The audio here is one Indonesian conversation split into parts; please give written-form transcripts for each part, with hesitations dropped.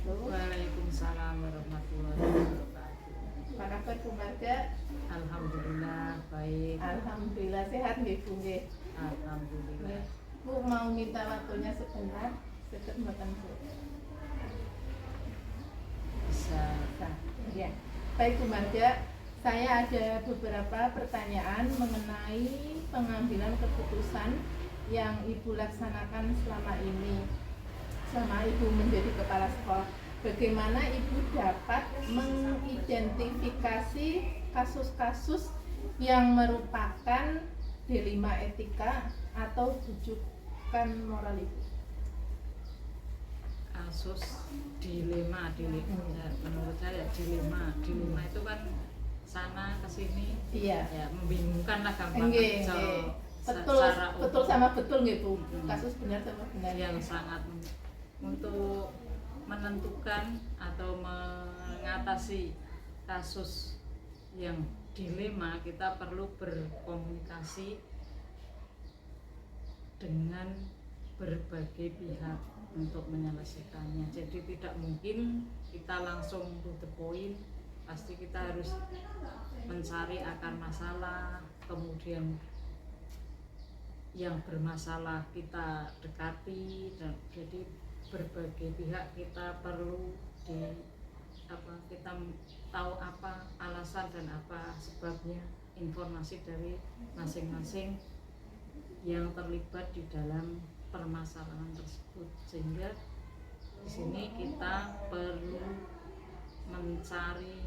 wabarakatuh. Waalaikumsalam warahmatullahi wabarakatuh. Apa kabar keluarga? Alhamdulillah baik. Alhamdulillah sehat nggih Bu nggih. Alhamdulillah. Bu mau minta waktunya sebentar, sedek mboten Bu. Bisa. Nah, ya. Baik keluarga, saya ada beberapa pertanyaan mengenai pengambilan keputusan yang Ibu laksanakan selama ini. Selama Ibu menjadi kepala sekolah, bagaimana Ibu dapat mengidentifikasi kasus-kasus yang merupakan dilema etika atau rujukan moral Ibu? Kasus dilema. Ya, menurut saya dilema itu kan sana ke sini. Iya. Ya membingungkan lah gampang. Nggih, nggih. Betul sama betul nggih Bu. Kasus benar sama benar yang sangat untuk menentukan atau mengatasi kasus yang dilema, kita perlu berkomunikasi dengan berbagai pihak untuk menyelesaikannya. Jadi tidak mungkin kita langsung to the point, pasti kita harus mencari akar masalah, kemudian yang bermasalah kita dekati, dan jadi berbagai pihak kita perlu kita tahu apa alasan dan apa sebabnya, informasi dari masing-masing yang terlibat di dalam permasalahan tersebut, sehingga di sini kita perlu mencari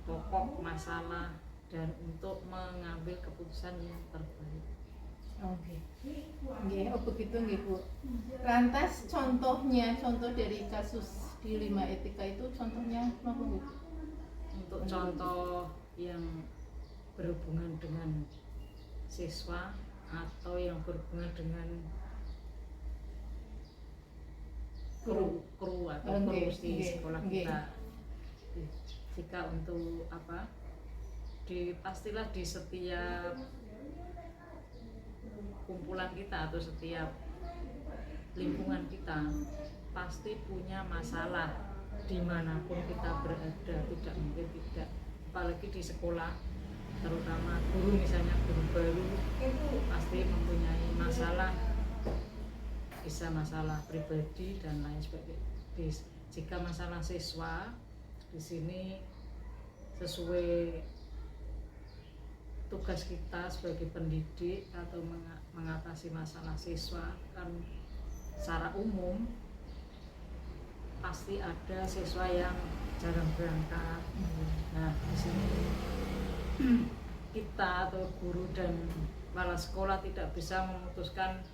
pokok masalah dan untuk mengambil keputusan yang terbaik. Oke. Nggih, begitu nggih Bu. Lantas contoh dari kasus dilema etika itu contohnya apa Bu? Untuk contoh yang berhubungan dengan siswa atau yang berhubungan dengan kru atau kru di sekolah kita. Jika untuk pastilah di setiap kumpulan kita atau setiap lingkungan kita pasti punya masalah dimanapun kita berada, tidak mungkin tidak, apalagi di sekolah, terutama guru, misalnya guru baru pasti mempunyai masalah, bisa masalah pribadi dan lain sebagainya. Jika masalah siswa, di sini sesuai tugas kita sebagai pendidik atau mengatasi masalah siswa, kan secara umum pasti ada siswa yang jarang berangkat. Nah, di sini kita atau guru dan kepala sekolah tidak bisa memutuskan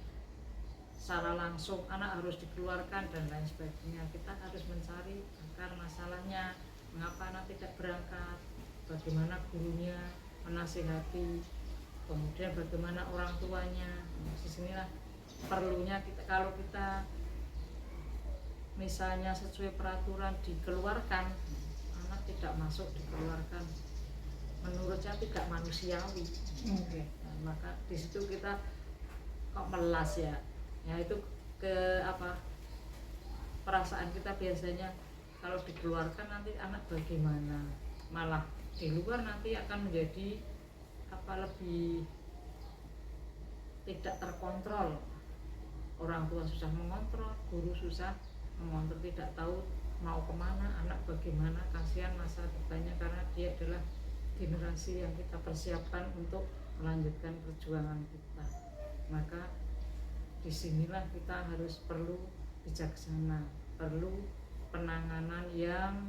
secara langsung anak harus dikeluarkan dan lain sebagainya. Kita harus mencari akar masalahnya, mengapa anak tidak berangkat, bagaimana gurunya menasihati, kemudian bagaimana orang tuanya. Disinilah perlunya kita, kalau kita misalnya sesuai peraturan dikeluarkan, anak tidak masuk dikeluarkan, menurut saya tidak manusiawi. Nah, maka di situ kita kok melas ya itu perasaan kita biasanya kalau dikeluarkan nanti anak bagaimana, malah di luar nanti akan menjadi lebih tidak terkontrol. Orang tua susah mengontrol, guru susah mengontrol, tidak tahu mau kemana, anak bagaimana, kasihan masa depannya, karena dia adalah generasi yang kita persiapkan untuk melanjutkan perjuangan kita. Maka disinilah kita harus perlu bijaksana, perlu penanganan yang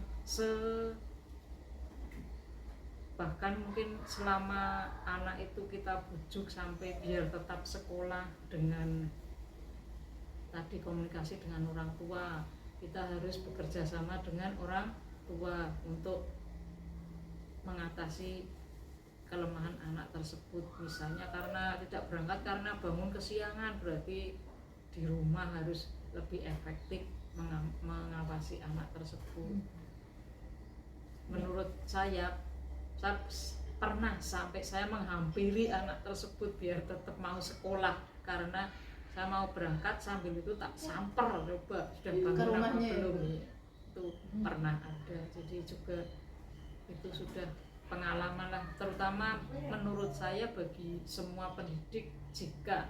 bahkan mungkin selama anak itu kita bujuk sampai biar tetap sekolah dengan tadi komunikasi dengan orang tua. Kita harus bekerja sama dengan orang tua untuk mengatasi kelemahan anak tersebut, misalnya karena tidak berangkat karena bangun kesiangan, berarti di rumah harus lebih efektif mengawasi anak tersebut. Menurut saya pernah sampai saya menghampiri anak tersebut biar tetap mau sekolah, karena saya mau berangkat sambil itu tak samper, coba sudah bangun apa belum, itu pernah ada. Jadi juga itu sudah pengalaman lah, terutama menurut saya bagi semua pendidik, jika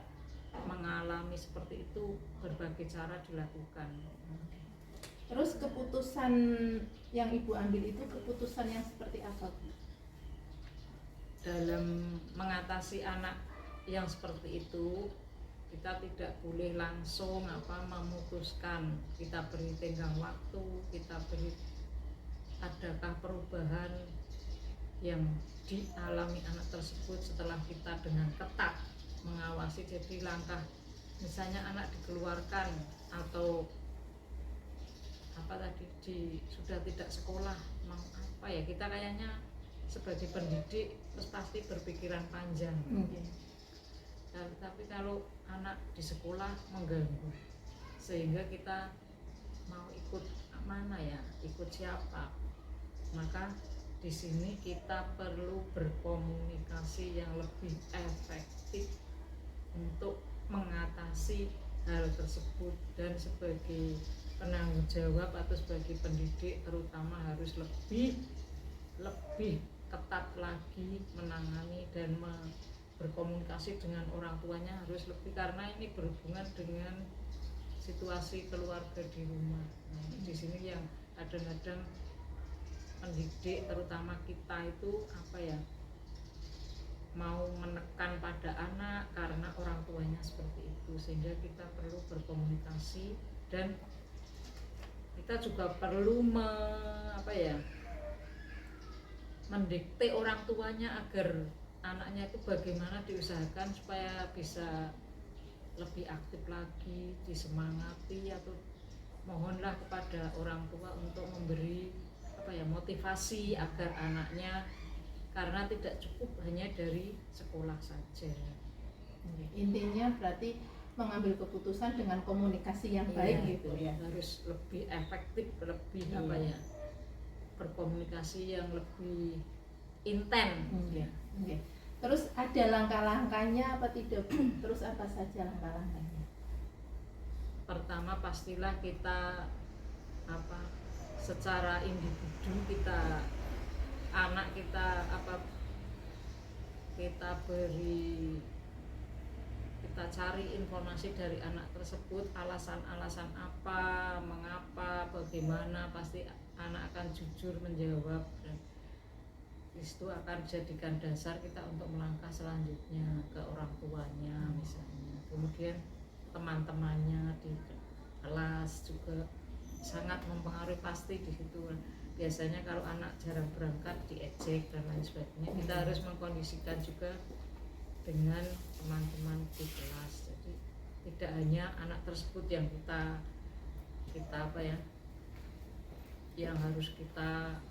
mengalami seperti itu berbagai cara dilakukan. Terus keputusan yang Ibu ambil itu keputusan yang seperti apa, Bu? Dalam mengatasi anak yang seperti itu, kita tidak boleh langsung memutuskan. Kita beri tenggang waktu, kita beri adakah perubahan yang dialami anak tersebut setelah kita dengan ketat mengawasi. Jadi langkah misalnya anak dikeluarkan atau sudah tidak sekolah, mau apa ya, kita kayaknya sebagai pendidik terus pasti berpikiran panjang. Tapi kalau anak di sekolah mengganggu, sehingga kita mau ikut mana ya, ikut siapa, maka di sini kita perlu berkomunikasi yang lebih efektif untuk mengatasi hal tersebut. Dan sebagai penanggung jawab atau sebagai pendidik terutama harus lebih ketat lagi menangani dan berkomunikasi dengan orang tuanya, harus lebih, karena ini berhubungan dengan situasi keluarga di rumah. Nah, di sini yang kadang-kadang pendidik terutama kita itu mau menekan pada anak karena orang tuanya seperti itu, sehingga kita perlu berkomunikasi dan kita juga perlu mendikte orang tuanya agar anaknya itu bagaimana diusahakan supaya bisa lebih aktif lagi, disemangati, atau mohonlah kepada orang tua untuk memberi motivasi agar anaknya, karena tidak cukup hanya dari sekolah saja. Intinya berarti mengambil keputusan dengan komunikasi yang baik gitu ya. Harus lebih efektif, lebih berkomunikasi yang lebih intens. Terus ada langkah-langkahnya apa tidak, Bu? Terus apa saja langkah-langkahnya? Pertama pastilah kita secara individu, kita kita cari informasi dari anak tersebut, alasan-alasan apa, mengapa, bagaimana, pasti anak akan jujur menjawab, dan itu akan dijadikan dasar kita untuk melangkah selanjutnya ke orang tuanya misalnya. Kemudian teman-temannya di kelas juga sangat mempengaruhi pasti di situ. Biasanya kalau anak jarang berangkat diejek dan lain sebagainya, kita harus mengkondisikan juga dengan teman-teman di kelas. Jadi tidak hanya anak tersebut yang kita yang harus kita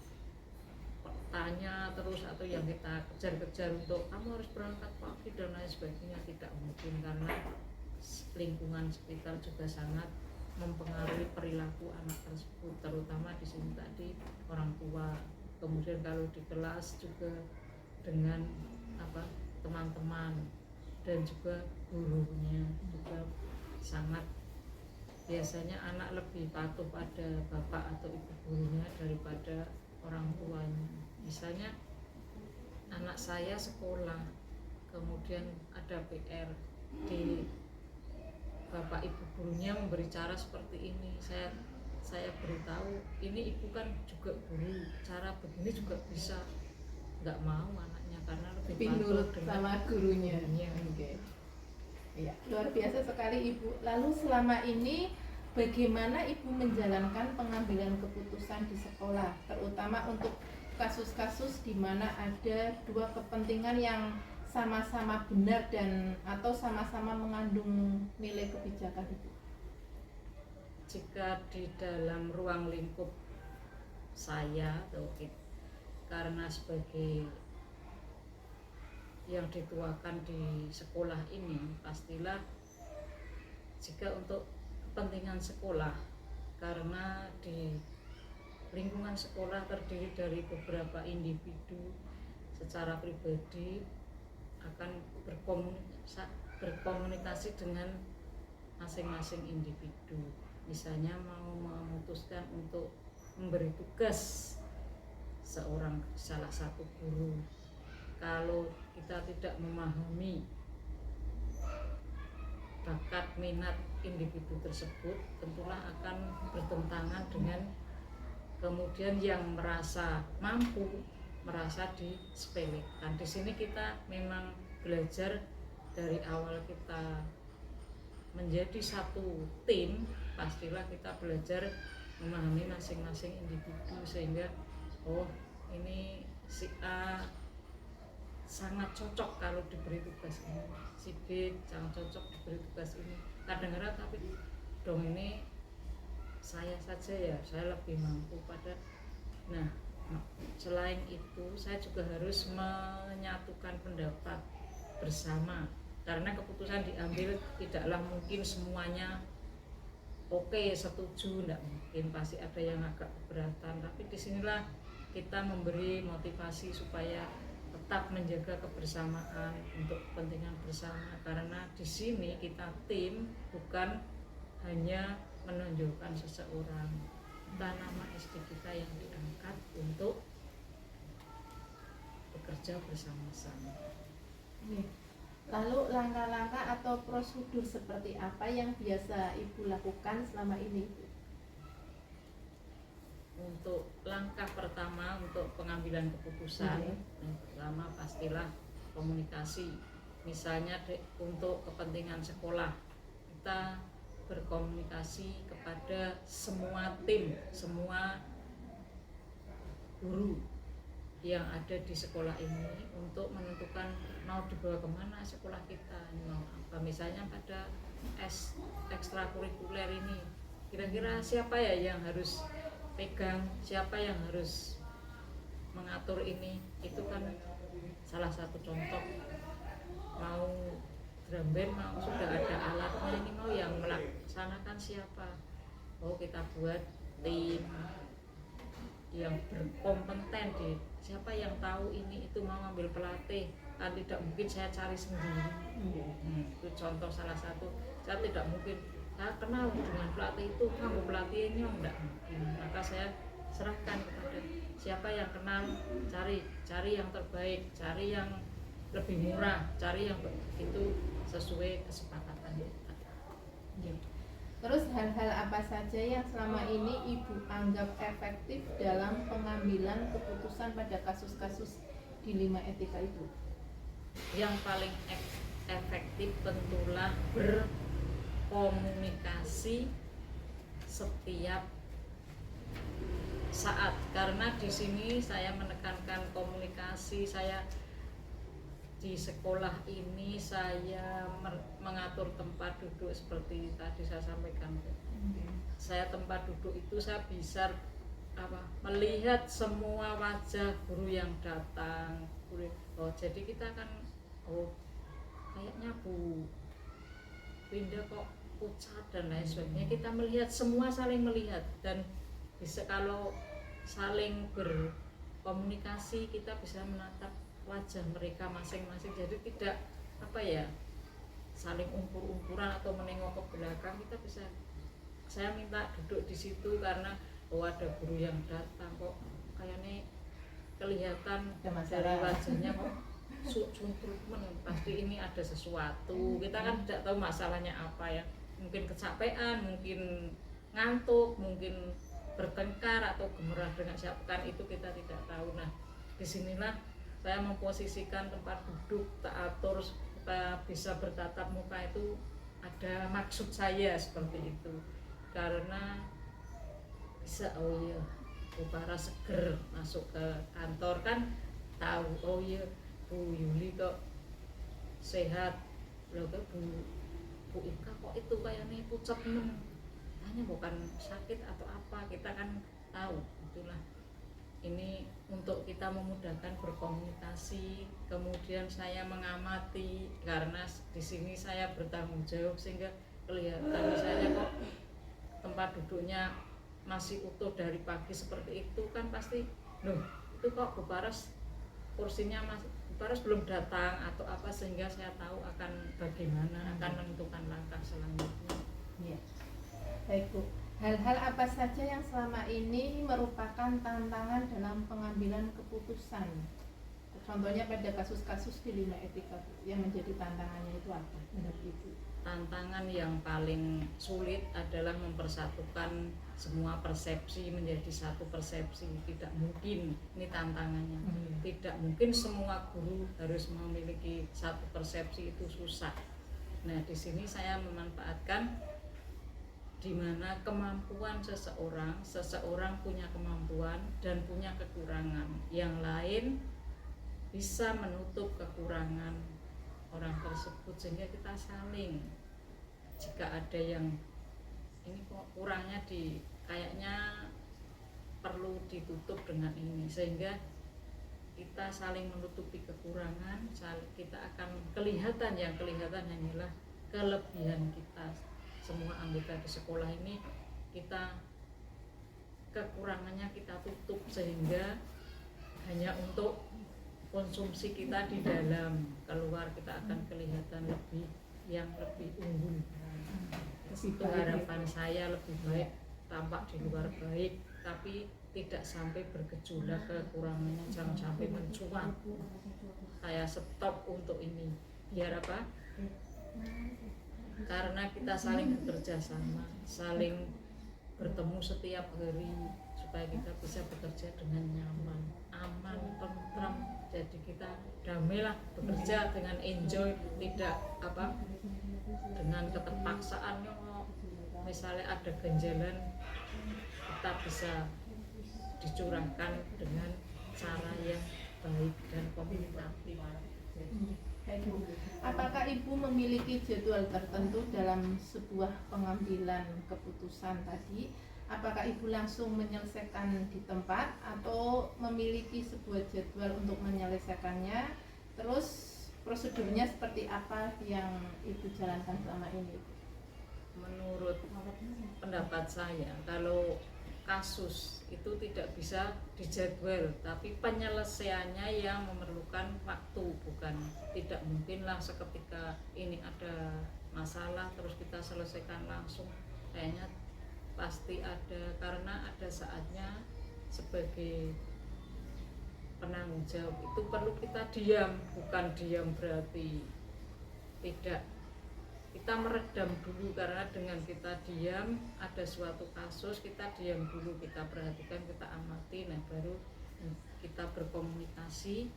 tanya terus, atau yang kita kejar-kejar untuk kamu harus berangkat pagi dan lain sebagainya. Tidak mungkin, karena lingkungan sekitar juga sangat mempengaruhi perilaku anak tersebut, terutama di sini tadi orang tua. Kemudian kalau di kelas juga dengan teman-teman dan juga gurunya juga sangat, biasanya anak lebih patuh pada bapak atau ibu gurunya daripada orang tuanya. Misalnya anak saya sekolah, kemudian ada PR, di bapak ibu gurunya memberi cara seperti ini, saya beritahu, ini ibu kan juga guru, cara begini juga bisa. Nggak mau anaknya karena lebih nurut sama gurunya. Ya, luar biasa sekali Ibu. Lalu selama ini bagaimana Ibu menjalankan pengambilan keputusan di sekolah, terutama untuk kasus-kasus di mana ada dua kepentingan yang sama-sama benar dan atau sama-sama mengandung nilai kebijakan itu? Jika di dalam ruang lingkup saya atau karena sebagai yang dituakan di sekolah ini, pastilah jika untuk kepentingan sekolah, karena di lingkungan sekolah terdiri dari beberapa individu, secara pribadi akan berkomunikasi dengan masing-masing individu. Misalnya mau memutuskan untuk memberi tugas seorang salah satu guru, kalau kita tidak memahami bakat minat individu tersebut, tentulah akan bertentangan dengan kemudian yang merasa mampu merasa disepelekan. Di sini kita memang belajar dari awal kita menjadi satu tim, pastilah kita belajar memahami masing-masing individu, sehingga oh ini si A sangat cocok kalau diberi tugas ini, si B sangat cocok diberi tugas ini. Kadang-kadang tapi dong ini saya saja ya, saya lebih mampu pada. Nah, selain itu saya juga harus menyatukan pendapat bersama, karena keputusan diambil tidaklah mungkin semuanya oke, setuju, enggak mungkin, pasti ada yang agak keberatan. Tapi disinilah kita memberi motivasi supaya tetap menjaga kebersamaan untuk kepentingan bersama, karena di sini kita tim, bukan hanya menunjukkan seseorang, entah nama SD kita yang diangkat untuk bekerja bersama-sama. Lalu langkah-langkah atau prosedur seperti apa yang biasa Ibu lakukan selama ini? Untuk langkah pertama untuk pengambilan keputusan, yang pertama pastilah komunikasi. Misalnya untuk kepentingan sekolah, kita berkomunikasi kepada semua tim, semua guru yang ada di sekolah ini untuk menentukan mau dibawa kemana sekolah kita, mau apa. Misalnya pada ekstrakurikuler ini, kira-kira siapa ya yang harus pegang, siapa yang harus mengatur ini. Itu kan salah satu contoh. Mau drum band, mau sudah ada alatnya, ini mau yang melaksanakan siapa. Oh, kita buat tim yang berkompeten di siapa yang tahu ini, itu mau ambil pelatih. Kan tidak mungkin saya cari sendiri. Itu contoh salah satu. Saya tidak mungkin saya kenal dengan pelatih itu, kamu pelatihnya enggak mungkin. Maka saya serahkan kepada siapa yang kenal, cari yang terbaik, cari yang lebih murah, cari yang itu sesuai kesepakatan kita. Terus hal-hal apa saja yang selama ini Ibu anggap efektif dalam pengambilan keputusan pada kasus-kasus dilema etika itu? Yang paling efektif tentulah berkomunikasi setiap saat, karena di sini saya menekankan komunikasi. Saya di sekolah ini saya mengatur tempat duduk seperti tadi saya sampaikan. Saya tempat duduk itu saya bisa melihat semua wajah guru yang datang. Oh, jadi kita kan kayaknya Bu Winda kok pucat dan lain sebagainya. Kita melihat, semua saling melihat, dan bisa kalau saling berkomunikasi kita bisa menatap wajah mereka masing-masing. Jadi tidak saling umpur-umpuran atau menengok ke belakang. Kita bisa, saya minta duduk di situ karena ada guru yang datang kok kayaknya kelihatan dari wajahnya kok suntrukmen, pasti ini ada sesuatu. Kita kan tidak tahu masalahnya apa ya, mungkin kecapean, mungkin ngantuk, mungkin bertengkar atau gemerah dengan siapa, kan itu kita tidak tahu. Nah, disinilah saya memposisikan tempat duduk, tak atur supaya bisa bertatap muka, itu ada maksud saya seperti itu, karena bisa para seger masuk ke kantor kan tahu Bu Yuli kok sehat, loh Bu Ika kok itu kayaknya pucat hanya bukan sakit atau apa, kita kan tahu. Itulah ini untuk kita memudahkan berkomunikasi. Kemudian saya mengamati, karena di sini saya bertanggung jawab, sehingga kelihatan misalnya kok tempat duduknya masih utuh dari pagi seperti itu, kan pasti loh itu kok Bu Paras kursinya masih, Bu Paras belum datang atau apa, sehingga saya tahu akan bagaimana akan menentukan langkah selanjutnya. Ya. Baik Bu, Hal-hal apa saja yang selama ini merupakan tantangan dalam pengambilan keputusan? Contohnya pada kasus-kasus di Lima Etika yang menjadi tantangannya itu apa menurut Ibu? Tantangan yang paling sulit adalah mempersatukan semua persepsi menjadi satu persepsi. Tidak mungkin, ini tantangannya. Tidak mungkin semua guru harus memiliki satu persepsi, itu susah. Nah, di sini saya memanfaatkan di mana kemampuan seseorang punya kemampuan dan punya kekurangan. Yang lain bisa menutup kekurangan orang tersebut, sehingga kita saling, jika ada yang ini kok kurangnya kayaknya perlu ditutup dengan ini, sehingga kita saling menutupi kekurangan, kita akan kelihatan hanyalah kelebihan kita. Semua anggota di sekolah ini kita kekurangannya kita tutup, sehingga hanya untuk konsumsi kita di dalam, keluar kita akan kelihatan lebih unggul. Itu harapan saya, lebih baik tampak di luar baik, tapi tidak sampai bergejolak kekurangannya, jangan sampai mencuat. Saya stop untuk ini. Biar apa? Karena kita saling bekerja sama, saling bertemu setiap hari, supaya kita bisa bekerja dengan nyaman, aman, tentram. Jadi kita damailah bekerja dengan enjoy, tidak apa dengan keterpaksaan. Misalnya ada ganjalan, kita bisa dicurahkan dengan cara yang baik dan komunikatif. Apakah Ibu memiliki jadwal tertentu dalam sebuah pengambilan keputusan tadi? Apakah Ibu langsung menyelesaikan di tempat atau memiliki sebuah jadwal untuk menyelesaikannya? Terus prosedurnya seperti apa yang Ibu jalankan selama ini? Menurut pendapat saya, kalau kasus itu tidak bisa dijadwal, tapi penyelesaiannya yang memerlukan waktu, bukan tidak mungkinlah seketika ini ada masalah terus kita selesaikan langsung. Kayaknya pasti ada, karena ada saatnya sebagai penanggung jawab itu perlu kita diam, bukan diam berarti tidak, kita meredam dulu, karena dengan kita diam ada suatu kasus, kita diam dulu, kita perhatikan, kita amati, nah baru kita berkomunikasi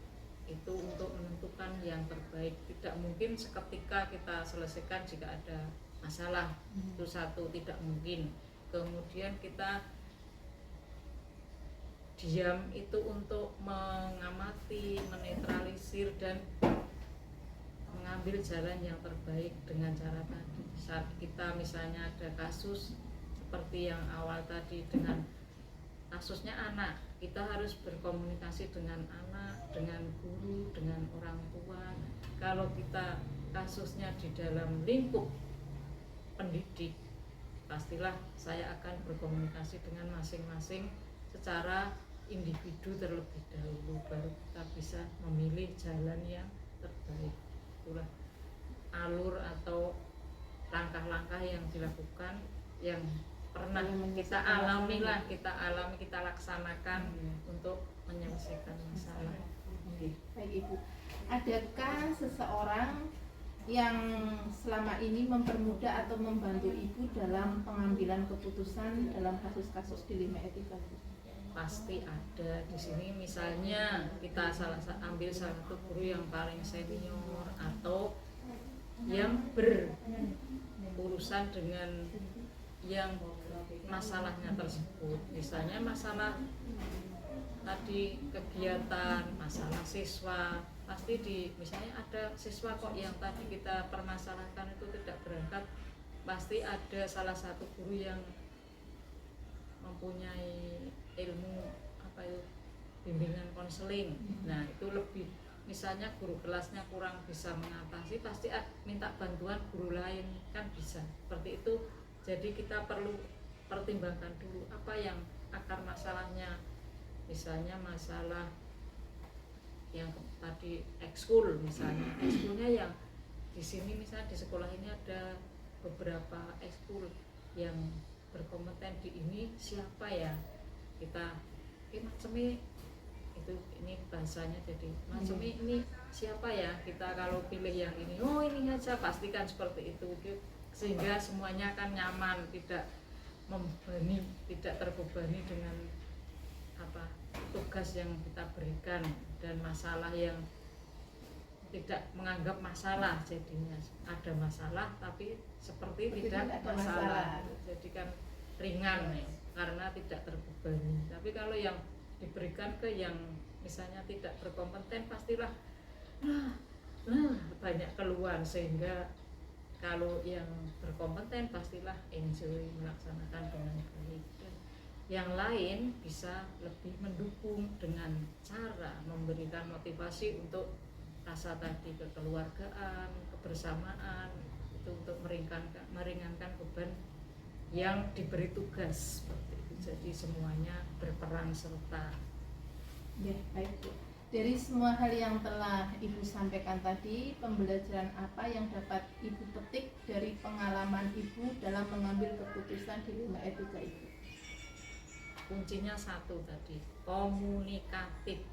itu untuk menentukan yang terbaik. Tidak mungkin seketika kita selesaikan jika ada masalah, itu satu, tidak mungkin. Kemudian kita diam itu untuk mengamati, menetralisir, dan mengambil jalan yang terbaik dengan cara tadi. Saat kita misalnya ada kasus seperti yang awal tadi dengan kasusnya anak, kita harus berkomunikasi dengan anak, dengan guru, dengan orang tua. Kalau kita kasusnya di dalam lingkup pendidik, pastilah saya akan berkomunikasi dengan masing-masing secara individu terlebih dahulu, baru kita bisa memilih jalan yang terbaik. Itulah alur atau langkah-langkah yang dilakukan, yang pernah kita alami, kita laksanakan untuk menyelesaikan masalah. Baik Ibu, adakah seseorang yang selama ini mempermudah atau membantu Ibu dalam pengambilan keputusan dalam kasus-kasus di Lima Etika? Pasti ada. Di sini misalnya kita ambil salah satu guru yang paling senior atau yang berurusan dengan yang masalahnya tersebut. Misalnya masalah tadi kegiatan, masalah siswa, pasti misalnya ada siswa kok yang tadi kita permasalahkan itu tidak berangkat, pasti ada salah satu guru yang mempunyai ilmu bimbingan konseling. Nah itu lebih, misalnya guru kelasnya kurang bisa mengatasi, pasti minta bantuan guru lain, kan bisa seperti itu. Jadi kita perlu pertimbangkan dulu apa yang akar masalahnya. Misalnya masalah yang tadi ekskul, misalnya ekskulnya yang di sini, misalnya di sekolah ini ada beberapa ekskul yang berkompeten di ini siapa ya kita macamnya itu, ini bahasanya jadi macamnya ini siapa ya kita kalau pilih yang ini, oh ini aja, pastikan seperti itu, sehingga semuanya akan nyaman, tidak membebani, tidak terbebani dengan apa tugas yang kita berikan dan masalah yang tidak menganggap masalah, jadinya ada masalah tapi seperti tidak ada masalah. Jadi kan ringan ya, karena tidak terbebani. Tapi kalau yang diberikan ke yang misalnya tidak berkompeten, pastilah banyak keluhan, sehingga kalau yang berkompeten pastilah enjoy melaksanakan dengan baik. Dan yang lain bisa lebih mendukung dengan cara memberikan motivasi untuk rasa tadi kekeluargaan, kebersamaan, itu untuk meringankan beban yang diberi tugas seperti itu. Jadi semuanya berperan serta. Ya, baik Bu. Dari semua hal yang telah Ibu sampaikan tadi, pembelajaran apa yang dapat Ibu petik dari pengalaman Ibu dalam mengambil keputusan dilema etika itu? Kuncinya satu tadi, komunikatif.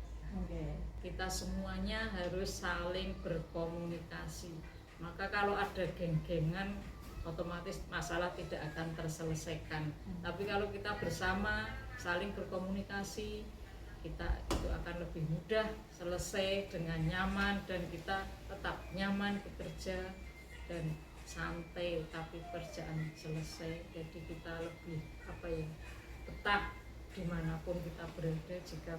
Kita semuanya harus saling berkomunikasi. Maka kalau ada geng-gengan, otomatis masalah tidak akan terselesaikan. Tapi kalau kita bersama saling berkomunikasi, kita itu akan lebih mudah selesai dengan nyaman, dan kita tetap nyaman bekerja dan santai, tapi kerjaan selesai. Jadi kita lebih betah dimanapun kita berada jika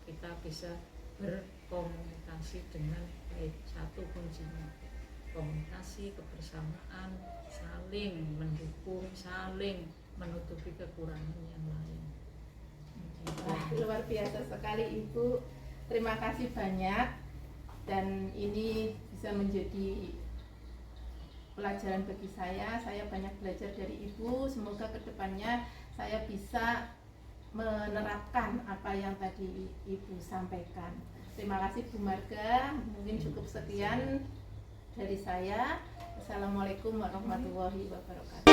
kita bisa berkomunikasi dengan baik. Satu kuncinya komunikasi, kebersamaan, saling mendukung, saling menutupi kekurangan yang lain. Wah, luar biasa sekali Ibu. Terima kasih banyak, dan ini bisa menjadi pelajaran bagi saya. Saya banyak belajar dari Ibu. Semoga kedepannya saya bisa menerapkan apa yang tadi Ibu sampaikan. Terima kasih Bu Marga. Mungkin cukup sekian dari saya. Assalamualaikum warahmatullahi wabarakatuh.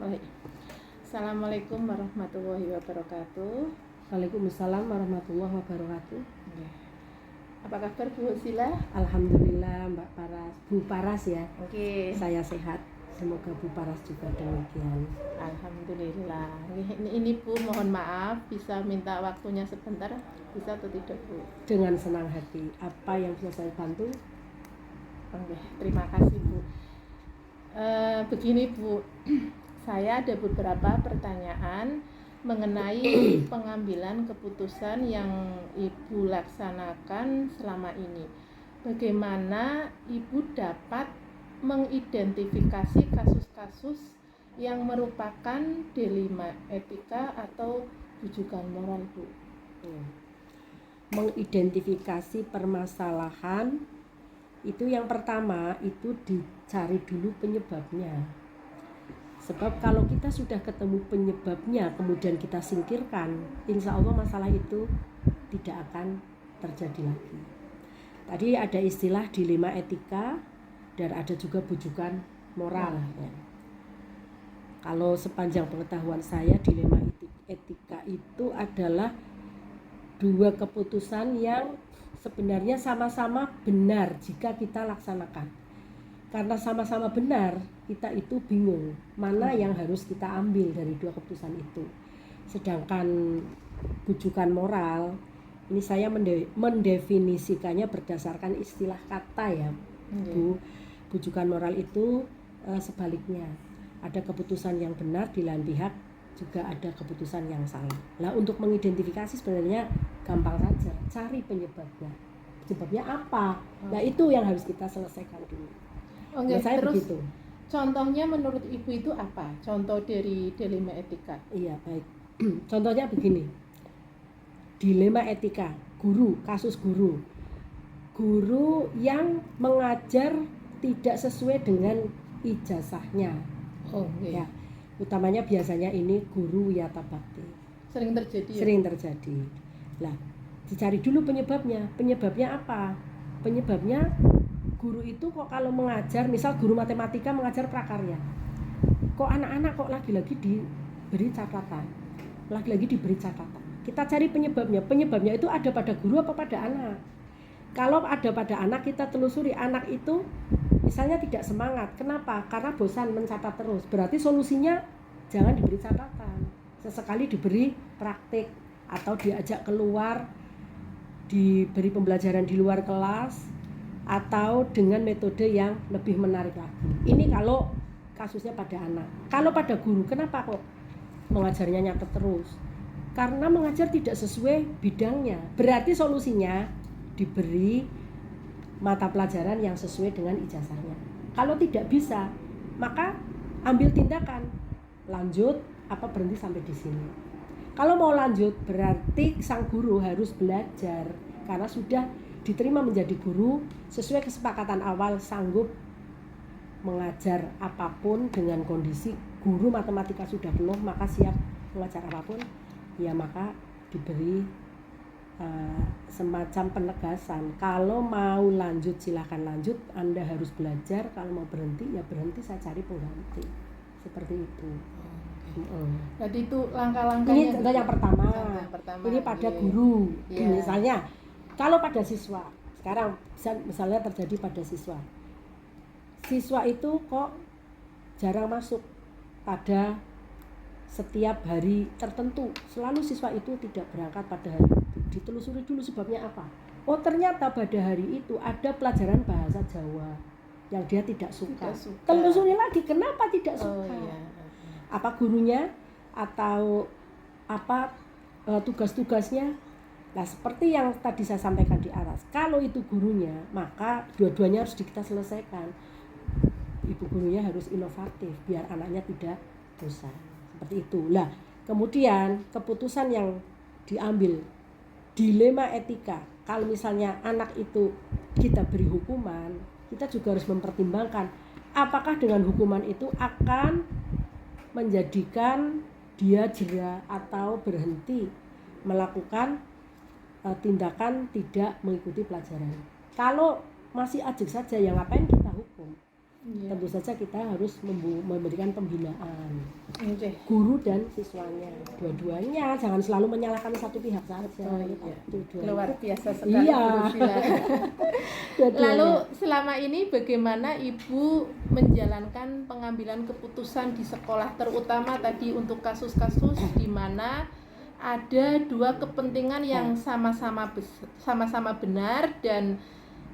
Baik. Assalamualaikum warahmatullahi wabarakatuh. Waalaikumsalam warahmatullahi wabarakatuh. Apa kabar Bu Sila? Alhamdulillah Mbak Paras, Bu Paras ya. Oke. Saya sehat. Semoga Bu Paras juga demikian. Alhamdulillah. Ini Bu, mohon maaf bisa minta waktunya sebentar, bisa atau tidak Bu? Dengan senang hati. Apa yang bisa saya bantu? Oke, terima kasih Bu. Begini Bu, saya ada beberapa pertanyaan mengenai pengambilan keputusan yang Ibu laksanakan selama ini. Bagaimana Ibu dapat mengidentifikasi kasus-kasus yang merupakan dilema etika atau rujukan moral Bu? Mengidentifikasi permasalahan itu yang pertama itu dicari dulu penyebabnya. Sebab kalau kita sudah ketemu penyebabnya kemudian kita singkirkan, insya Allah masalah itu tidak akan terjadi lagi. Tadi ada istilah dilema etika dan ada juga bujukan moral ya. Kalau sepanjang pengetahuan saya, dilema etika itu adalah dua keputusan yang sebenarnya sama-sama benar jika kita laksanakan. Karena sama-sama benar, kita itu bingung mana yang harus kita ambil dari dua keputusan itu. Sedangkan bujukan moral, ini saya mendefinisikannya berdasarkan istilah kata ya Bu. Bujukan moral itu sebaliknya, ada keputusan yang benar di lain pihak, juga ada keputusan yang salah. Nah, untuk mengidentifikasi sebenarnya gampang saja, cari penyebabnya. Penyebabnya apa? Nah, itu yang harus kita selesaikan dulu. Oke, Nah, saya terus begitu. Contohnya menurut Ibu itu apa? Contoh dari dilema etika. Iya, baik. Contohnya begini. Dilema etika, guru, kasus guru. Guru yang mengajar tidak sesuai dengan ijazahnya. Ya, utamanya biasanya ini guru wiyata bakti. Sering terjadi ya? Sering terjadi. Lah, dicari dulu penyebabnya. Penyebabnya apa? Penyebabnya guru itu kok kalau mengajar, misal guru matematika mengajar prakarya, kok anak-anak kok lagi-lagi diberi catatan, lagi-lagi diberi catatan. Kita cari penyebabnya. Penyebabnya itu ada pada guru apa pada anak? Kalau ada pada anak, kita telusuri. Anak itu misalnya tidak semangat. Kenapa? Karena bosan mencatat terus. Berarti solusinya jangan diberi catatan. Sesekali diberi praktik atau diajak keluar, diberi pembelajaran di luar kelas, atau dengan metode yang lebih menarik lagi. Ini kalau kasusnya pada anak. Kalau pada guru, kenapa kok mengajarnya nyatet terus? Karena mengajar tidak sesuai bidangnya. Berarti solusinya diberi mata pelajaran yang sesuai dengan ijazahnya. Kalau tidak bisa, maka ambil tindakan, lanjut apa berhenti sampai di sini. Kalau mau lanjut, berarti sang guru harus belajar karena sudah diterima menjadi guru sesuai kesepakatan awal, sanggup mengajar apapun dengan kondisi guru matematika sudah penuh, maka siap mengajar apapun, ya maka diberi semacam penegasan. Kalau mau lanjut silahkan lanjut, Anda harus belajar. Kalau mau berhenti ya berhenti, saya cari pengganti. Seperti itu. Jadi itu langkah-langkahnya. Ini contoh yang pertama. Ini pada guru. Misalnya kalau pada siswa, sekarang misalnya terjadi pada siswa. Siswa itu kok jarang masuk pada setiap hari tertentu. Selalu siswa itu tidak berangkat pada hari itu. Ditelusuri dulu sebabnya apa. Oh ternyata pada hari itu ada pelajaran bahasa Jawa yang dia tidak suka. Telusuri lagi kenapa tidak suka. Apa gurunya atau apa tugas-tugasnya. Nah seperti yang tadi saya sampaikan di atas, kalau itu gurunya maka dua-duanya harus kita selesaikan. Ibu gurunya harus inovatif biar anaknya tidak bosan. Seperti itu. Lah kemudian keputusan yang diambil, dilema etika. Kalau misalnya anak itu kita beri hukuman, kita juga harus mempertimbangkan apakah dengan hukuman itu akan menjadikan dia jera atau berhenti melakukan tindakan tidak mengikuti pelajaran. Kalau masih ajak saja, ya ngapain kita hukum? Tentu saja kita harus memberikan pembinaan, guru dan siswanya, dua-duanya, jangan selalu menyalahkan satu pihak saja. Luar biasa sekali. Lalu selama ini bagaimana Ibu menjalankan pengambilan keputusan di sekolah, terutama tadi untuk kasus-kasus di mana ada dua kepentingan yang sama-sama benar dan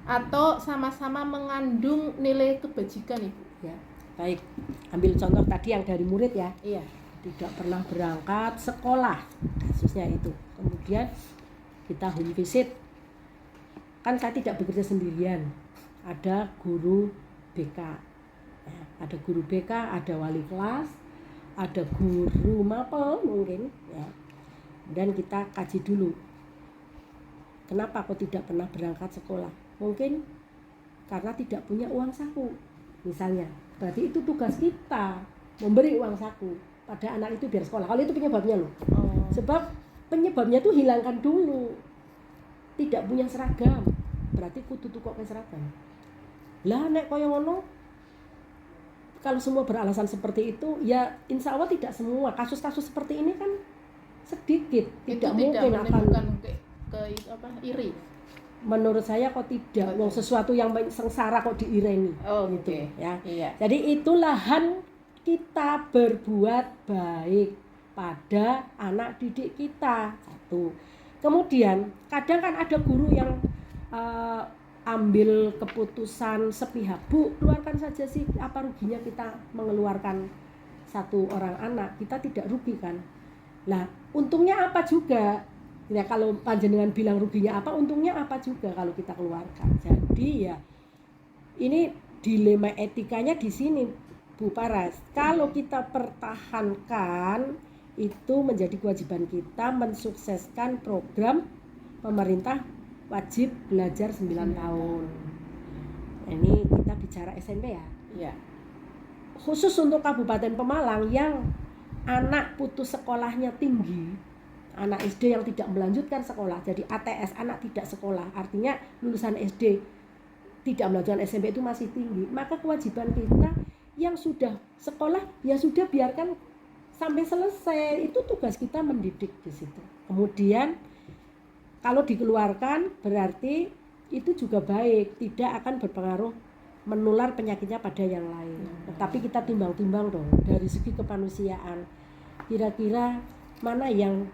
atau sama-sama mengandung nilai kebajikan, Ibu? Ya, baik. Ambil contoh tadi yang dari murid ya. Iya. Tidak pernah berangkat sekolah, kasusnya itu. Kemudian kita home visit. Kan saya tidak bekerja sendirian. Ada guru BK. Ya, ada guru BK, ada wali kelas, ada guru mapel mungkin. Ya. Dan kita kaji dulu. Kenapa kok tidak pernah berangkat sekolah? Mungkin karena tidak punya uang saku misalnya. Berarti itu tugas kita memberi uang saku pada anak itu biar sekolah. Kalau itu penyebabnya loh. Sebab penyebabnya itu hilangkan dulu. Tidak punya seragam, berarti kudu tukoke seragam. Lah nek kaya ngono, kalau semua beralasan seperti itu, ya insya Allah tidak semua. Kasus-kasus seperti ini kan sedikit, tidak mungkin akan iri. Menurut saya kok tidak, wong sesuatu yang sengsara kok diireni, gitu ya. Iya. Jadi itu lahan kita berbuat baik pada anak didik kita. Satu. Kemudian kadang kan ada guru yang ambil keputusan sepihak. Bu, keluarkan saja sih, apa ruginya kita mengeluarkan satu orang anak, kita tidak rugi kan. Nah, untungnya apa juga? Ya kalau panjenengan bilang ruginya apa, untungnya apa juga kalau kita keluarkan. Jadi ya ini dilema etikanya di sini, Bu Paras. Kalau kita pertahankan, itu menjadi kewajiban kita mensukseskan program pemerintah wajib belajar 9 tahun. Ini kita bicara SMP ya. Iya. Khusus untuk Kabupaten Pemalang yang anak putus sekolahnya tinggi, anak SD yang tidak melanjutkan sekolah, jadi ATS, anak tidak sekolah, artinya lulusan SD tidak melanjutkan SMP itu masih tinggi, maka kewajiban kita yang sudah sekolah ya sudah biarkan sampai selesai. Itu tugas kita mendidik di situ. Kemudian kalau dikeluarkan berarti itu juga baik, tidak akan berpengaruh menular penyakitnya pada yang lain. Tetapi kita timbang-timbang dong dari segi kemanusiaan. Kira-kira mana yang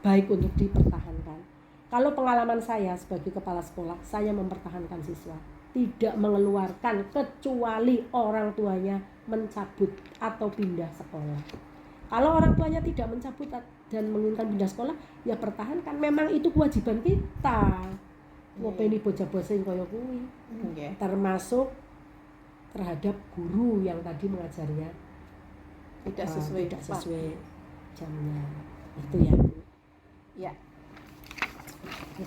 baik untuk dipertahankan. Kalau pengalaman saya sebagai kepala sekolah, saya mempertahankan siswa, tidak mengeluarkan kecuali orang tuanya mencabut atau pindah sekolah. Kalau orang tuanya tidak mencabut dan menginginkan pindah sekolah, ya pertahankan. Memang itu kewajiban kita. Ngopeni bocah-bocah yang kaya kuwi. Termasuk terhadap guru yang tadi mengajarnya tidak sesuai jamnya. Itu ya, Bu. Ya.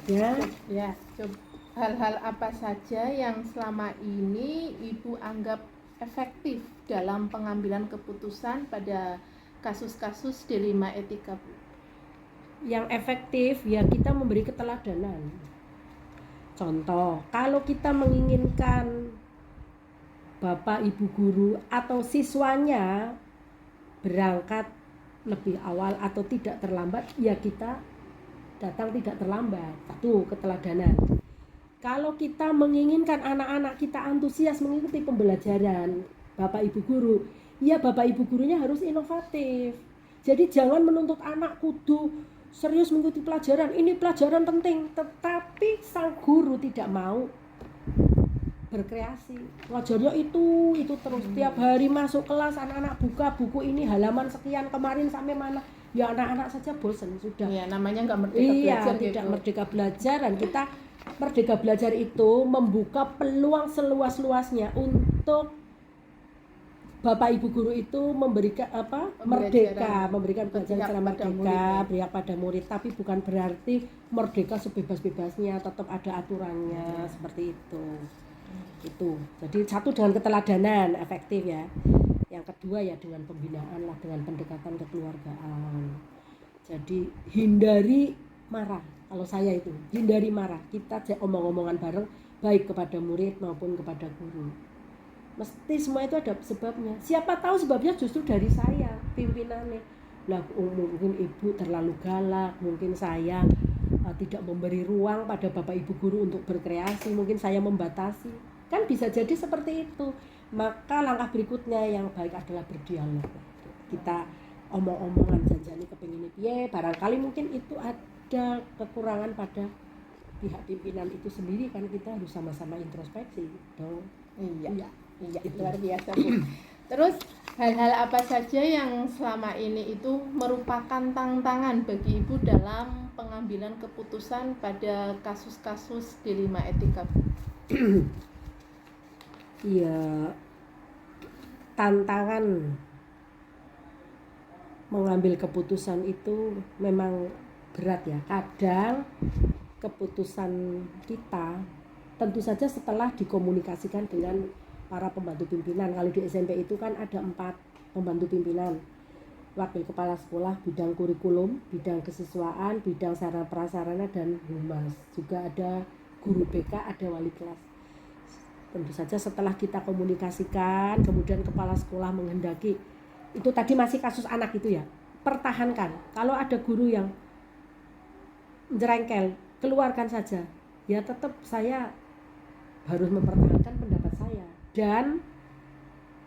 Ya. Ya, coba hal-hal apa saja yang selama ini Ibu anggap efektif dalam pengambilan keputusan pada kasus-kasus dilema etika, Bu? Yang efektif ya kita memberi keteladanan. Contoh, kalau kita menginginkan Bapak Ibu guru atau siswanya berangkat lebih awal atau tidak terlambat, ya kita datang tidak terlambat. Satu, keteladanan. Kalau kita menginginkan anak-anak kita antusias mengikuti pembelajaran Bapak Ibu guru, ya Bapak Ibu gurunya harus inovatif. Jadi jangan menuntut anak kudu serius mengikuti pelajaran, ini pelajaran penting, tetapi sang guru tidak mau berkreasi. Pelajarannya itu terus tiap hari masuk kelas, anak-anak buka buku ini halaman sekian kemarin sampai mana. Ya anak-anak saja bosan sudah. Ya namanya nggak merdeka belajar. Iya, tidak merdeka belajar. Dan kita merdeka belajar itu membuka peluang seluas-luasnya untuk Bapak Ibu guru itu memberikan memberikan pelajaran secara merdeka, berpihak pada murid, tapi bukan berarti merdeka sebebas-bebasnya, tetap ada aturannya seperti itu. Itu. Jadi satu dengan keteladanan efektif ya. Yang kedua ya dengan pembinaan lah, dengan pendekatan kekeluargaan. Jadi hindari marah. Kalau saya itu hindari marah. Kita omong-omongan bareng baik kepada murid maupun kepada guru. Mesti semua itu ada sebabnya. Siapa tahu sebabnya justru dari saya, pimpinannya. Lah mungkin ibu terlalu galak, mungkin saya tidak memberi ruang pada Bapak Ibu guru untuk berkreasi, mungkin saya membatasi. Kan bisa jadi seperti itu. Maka langkah berikutnya yang baik adalah berdialog. Kita omong-omongan janjani kepengin piye, barangkali mungkin itu ada kekurangan pada pihak pimpinan itu sendiri, kan kita harus sama-sama introspeksi dong. Iya, itu luar biasa, Bu. Terus hal-hal apa saja yang selama ini itu merupakan tantangan bagi Ibu dalam pengambilan keputusan pada kasus-kasus dilema etika, Bu? Iya, tantangan mengambil keputusan itu memang berat ya. Kadang keputusan kita tentu saja setelah dikomunikasikan dengan para pembantu pimpinan. Kalau di SMP itu kan ada 4 pembantu pimpinan, wakil kepala sekolah, bidang kurikulum, bidang kesiswaan, bidang sarana prasarana, dan humas. Juga ada guru BK, ada wali kelas. Tentu saja setelah kita komunikasikan, kemudian kepala sekolah menghendaki, itu tadi masih kasus anak itu ya, pertahankan. Kalau ada guru yang jerengkel, keluarkan saja. Ya tetap saya harus mempertahankan pendapat saya. Dan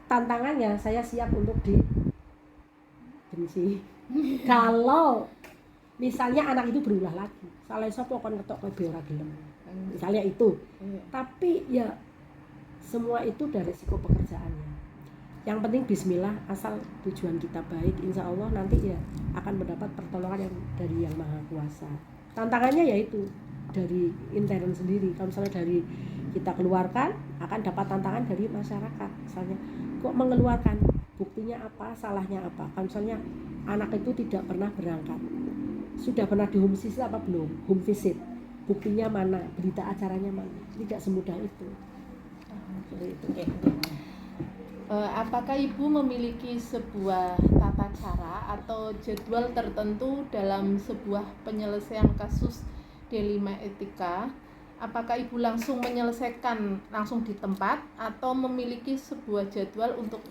tantangannya saya siap untuk dibenci. Kalau misalnya anak itu berulah lagi, salah sapa kon ketok kowe ora gelem. Misalnya itu. Tapi ya semua itu dari risiko pekerjaannya. Yang penting bismillah, asal tujuan kita baik, insya Allah nanti ya akan mendapat pertolongan yang dari Yang Maha Kuasa. Tantangannya yaitu dari intern sendiri. Kalau misalnya dari kita keluarkan, akan dapat tantangan dari masyarakat. Misalnya kok mengeluarkan, buktinya apa, salahnya apa. Kalau misalnya anak itu tidak pernah berangkat, sudah pernah di home visit apa belum? Home visit, buktinya mana, berita acaranya mana. Tidak semudah itu. Apakah Ibu memiliki sebuah tata cara atau jadwal tertentu dalam sebuah penyelesaian kasus dilema etika Apakah Ibu langsung menyelesaikan langsung di tempat atau memiliki sebuah jadwal untuk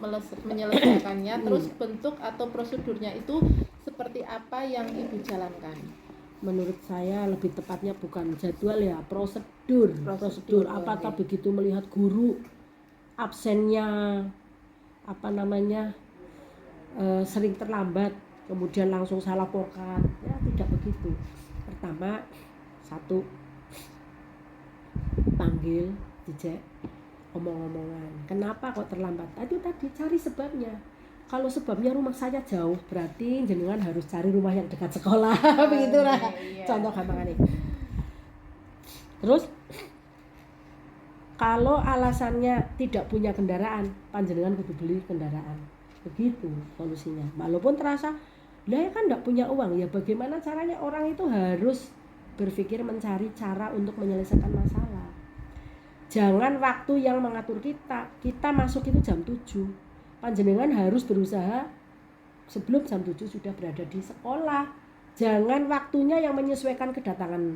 menyelesaikannya? Terus bentuk atau prosedurnya itu seperti apa yang Ibu jalankan? Menurut saya lebih tepatnya bukan jadwal ya, prosedur. Apakah begitu melihat guru absennya sering terlambat kemudian langsung saya laporkan? Ya tidak begitu. Pertama, satu, panggil, dicek omong-omongan. Kenapa kok terlambat? Tadi cari sebabnya. Kalau sebabnya rumah saya jauh, berarti jenengan harus cari rumah yang dekat sekolah. Begitulah contoh gampangannya. Terus kalau alasannya tidak punya kendaraan, panjenengan kudu beli kendaraan. Begitu solusinya. Walaupun terasa, lah ya kan tidak punya uang, ya bagaimana caranya? Orang itu harus berpikir mencari cara untuk menyelesaikan masalah. Jangan waktu yang mengatur kita masuk itu jam 7. Panjenengan harus berusaha sebelum jam 7 sudah berada di sekolah. Jangan waktunya yang menyesuaikan kedatangan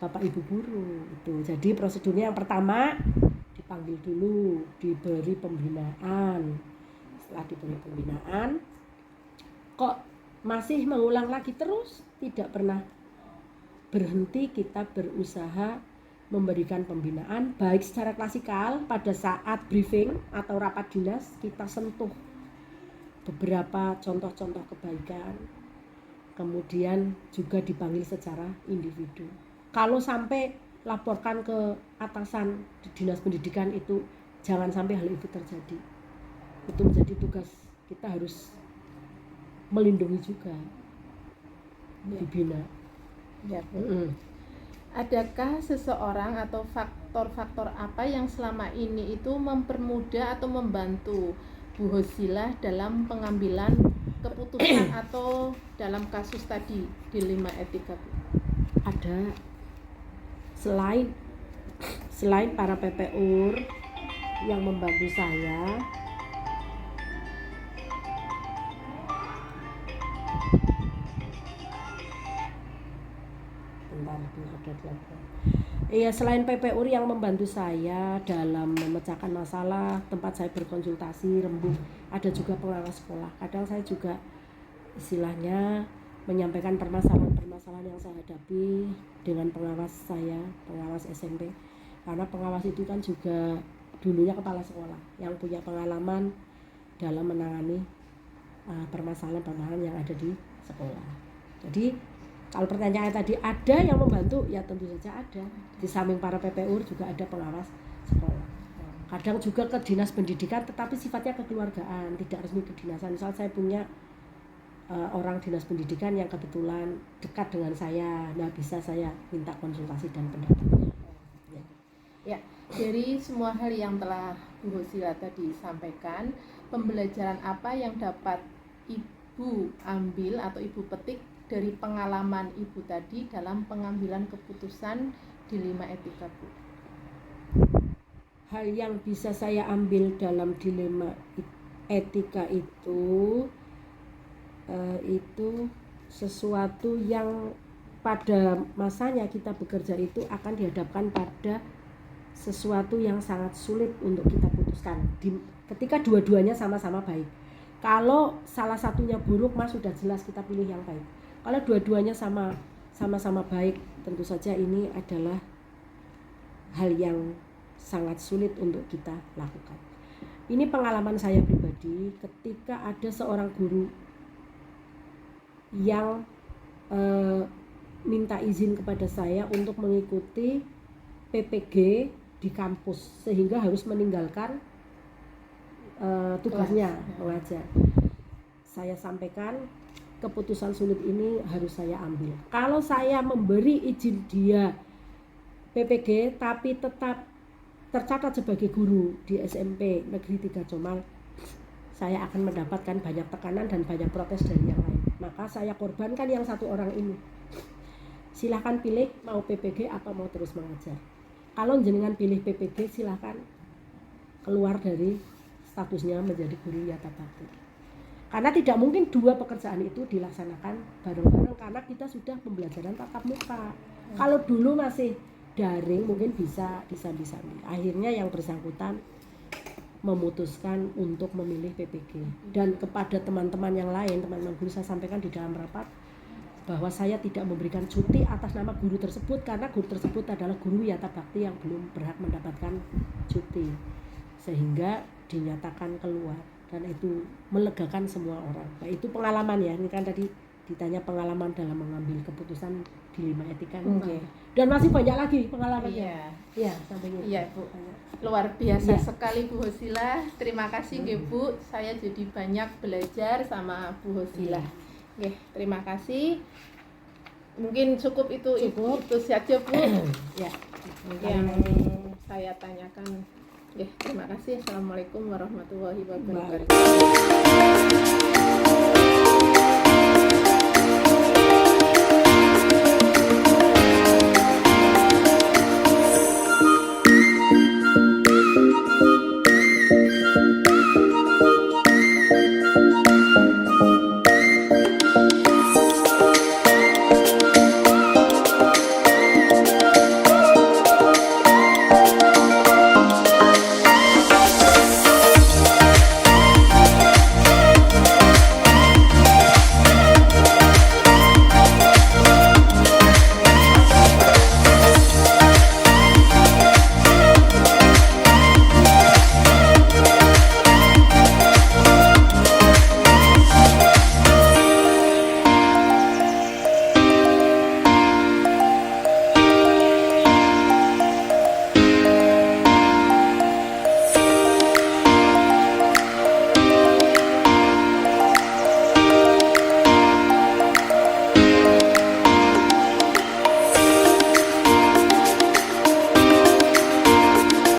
Bapak Ibu guru itu. Jadi prosedurnya yang pertama, dipanggil dulu, diberi pembinaan. Setelah diberi pembinaan, kok masih mengulang lagi terus, tidak pernah berhenti kita berusaha memberikan pembinaan, baik secara klasikal pada saat briefing atau rapat dinas kita sentuh beberapa contoh-contoh kebaikan, kemudian juga dipanggil secara individu. Kalau sampai laporkan ke atasan di dinas pendidikan itu, jangan sampai hal itu terjadi. Itu menjadi tugas kita, harus melindungi juga, dibina. Ya, adakah seseorang atau faktor-faktor apa yang selama ini itu mempermudah atau membantu Bu Hosilah dalam pengambilan keputusan atau dalam kasus tadi di 5 etika, Bu? Ada. Selain para PPUR yang membantu saya, selain PPUR yang membantu saya dalam memecahkan masalah, tempat saya berkonsultasi, rembuk, ada juga pengawas sekolah. Kadang saya juga istilahnya menyampaikan permasalahan-permasalahan yang saya hadapi dengan pengawas saya, pengawas SMP. Karena pengawas itu kan juga dulunya kepala sekolah yang punya pengalaman dalam menangani permasalahan-permasalahan yang ada di sekolah. Jadi kalau pertanyaan tadi ada yang membantu, ya tentu saja ada. Di samping para PPUR juga ada pengawas sekolah. Kadang juga ke dinas pendidikan, tetapi sifatnya kekeluargaan, tidak resmi kedinasan. Misal saya punya orang dinas pendidikan yang kebetulan dekat dengan saya, nah bisa saya minta konsultasi dan pendapatnya. Ya, dari semua hal yang telah Bu Hosilah tadi sampaikan, pembelajaran apa yang dapat Ibu ambil atau Ibu petik dari pengalaman Ibu tadi dalam pengambilan keputusan di 5 etika, Bu? Hal yang bisa saya ambil dalam dilema etika itu sesuatu yang pada masanya kita bekerja itu akan dihadapkan pada sesuatu yang sangat sulit untuk kita putuskan ketika dua-duanya sama-sama baik. Kalau salah satunya buruk, Mas, sudah jelas kita pilih yang baik. Kalau dua-duanya sama-sama baik, tentu saja ini adalah hal yang sangat sulit untuk kita lakukan. Ini pengalaman saya pribadi ketika ada seorang guru yang minta izin kepada saya untuk mengikuti PPG di kampus, sehingga harus meninggalkan tugasnya mengajar. Saya sampaikan, keputusan sulit ini harus saya ambil. Kalau saya memberi izin dia PPG tapi tetap tercatat sebagai guru di SMP Negeri 3 Comal, saya akan mendapatkan banyak tekanan dan banyak protes dari yang lain. Maka saya korbankan yang satu orang ini. Silahkan pilih mau PPG atau mau terus mengajar. Kalau jenengan pilih PPG, silahkan keluar dari statusnya menjadi guru yata bakti. Karena tidak mungkin dua pekerjaan itu dilaksanakan bareng-bareng, karena kita sudah pembelajaran tatap muka. Kalau dulu masih daring mungkin bisa akhirnya yang bersangkutan memutuskan untuk memilih PPG. Dan kepada teman-teman yang lain, teman-teman guru, saya sampaikan di dalam rapat bahwa saya tidak memberikan cuti atas nama guru tersebut karena guru tersebut adalah guru Wiyata Bakti yang belum berhak mendapatkan cuti, sehingga dinyatakan keluar, dan itu melegakan semua orang. Nah, itu pengalaman ya, ini kan tadi ditanya pengalaman dalam mengambil keputusan di 5 etika. Dan masih banyak lagi pengalamannya. Iya, sampai ini. Iya, Bu. Luar biasa Iya. sekali Bu Hosila. Terima kasih nggih, Bu. Saya jadi banyak belajar sama Bu Hosila. Nggih, terima kasih. Mungkin cukup itu saja, Bu. Ya. Yang saya tanyakan. Nggih, terima kasih. Assalamualaikum warahmatullahi wabarakatuh.